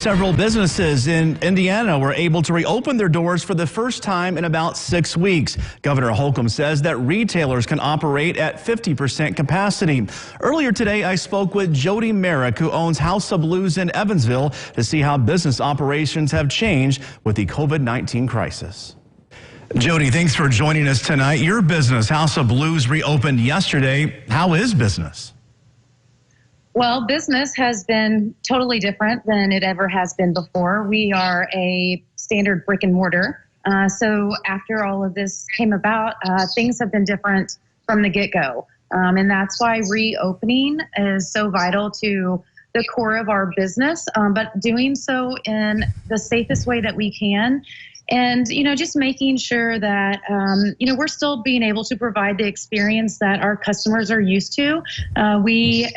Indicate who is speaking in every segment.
Speaker 1: Several businesses in Indiana were able to reopen their doors for the first time in about 6 weeks. Governor Holcomb says that retailers can operate at 50% capacity. Earlier today, I spoke with Jodi Merrick, who owns House of Blues in Evansville, to see how business operations have changed with the COVID-19 crisis. Jodi, thanks for joining us tonight. Your business, House of Blues, reopened yesterday. How is business?
Speaker 2: Well, business has been totally different than it ever has been before. We are a standard brick and mortar. So after all of this came about, things have been different from the get-go. And that's why reopening is so vital to the core of our business, but doing so in the safest way that we can. And, just making sure that, we're still being able to provide the experience that our customers are used to. We,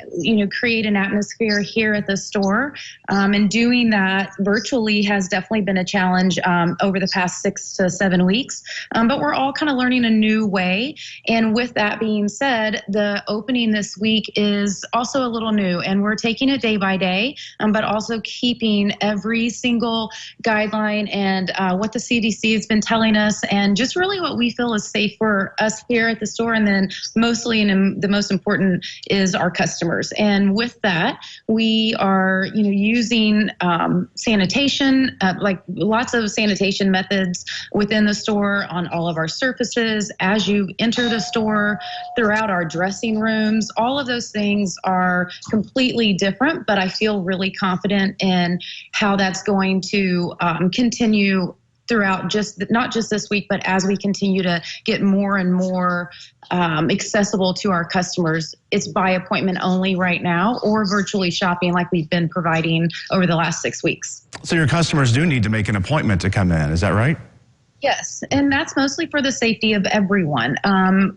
Speaker 2: create an atmosphere here at the store. And doing that virtually has definitely been a challenge over the past 6 to 7 weeks. But we're all kind of learning a new way. And with that being said, the opening this week is also a little new. And we're taking it day by day, but also keeping every single guideline and what the CDC has been telling us, and just really what we feel is safe for us here at the store. And then mostly, and the most important, is our customers. And with that, we are, using sanitation, like lots of sanitation methods within the store on all of our surfaces. As you enter the store, throughout our dressing rooms, all of those things are completely different, but I feel really confident in how that's going to continue throughout not just this week, but as we continue to get more and more accessible to our customers. It's by appointment only right now, or virtually shopping like we've been providing over the last 6 weeks.
Speaker 1: So your customers do need to make an appointment to come in, is that right?
Speaker 2: Yes, and that's mostly for the safety of everyone.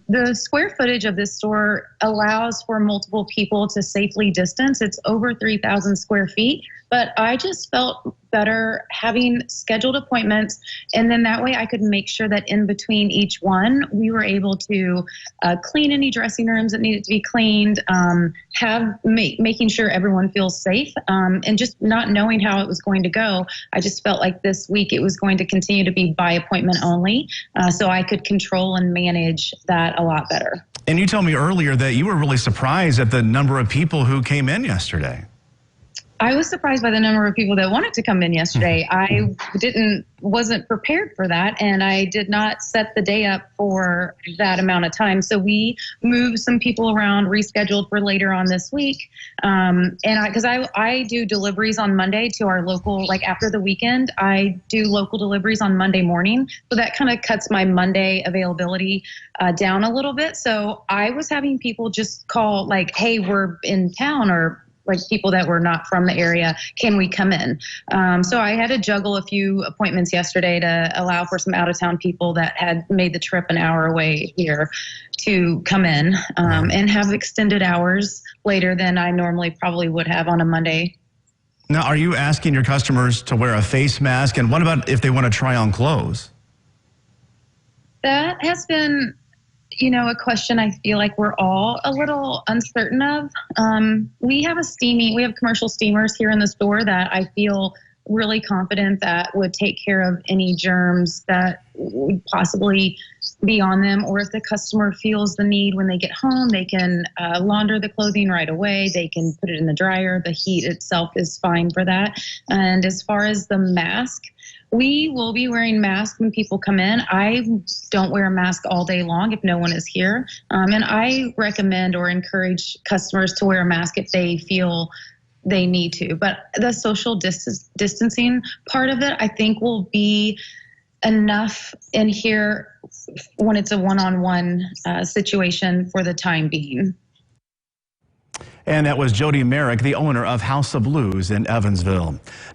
Speaker 2: The square footage of this store allows for multiple people to safely distance. It's over 3,000 square feet, but I just felt better having scheduled appointments, and then that way I could make sure that in between each one, we were able to clean any dressing rooms that needed to be cleaned, making sure everyone feels safe, and just not knowing how it was going to go. I just felt like this week it was going to continue to be by appointment only, so I could control and manage that a lot better.
Speaker 1: And you told me earlier that you were really surprised at the number of people who came in yesterday.
Speaker 2: I was surprised by the number of people that wanted to come in yesterday. I wasn't prepared for that, and I did not set the day up for that amount of time. So we moved some people around, rescheduled for later on this week. Because I do deliveries on Monday to our local, like after the weekend, I do local deliveries on Monday morning. So that kind of cuts my Monday availability down a little bit. So I was having people just call like, hey, we're in town, or like people that were not from the area, can we come in? So I had to juggle a few appointments yesterday to allow for some out-of-town people that had made the trip an hour away here to come in and have extended hours later than I normally probably would have on a Monday.
Speaker 1: Now, are you asking your customers to wear a face mask? And what about if they want to try on clothes?
Speaker 2: That has been a question I feel like we're all a little uncertain of. We have commercial steamers here in the store that I feel really confident that would take care of any germs that would possibly be on them. Or if the customer feels the need when they get home, they can launder the clothing right away. They can put it in the dryer. The heat itself is fine for that. And as far as the mask, we will be wearing masks when people come in. I don't wear a mask all day long if no one is here. And I recommend or encourage customers to wear a mask if they feel they need to. But the social distancing part of it, I think, will be enough in here when it's a one-on-one situation for the time being.
Speaker 1: And that was Jodi Merrick, the owner of House of Blues in Evansville.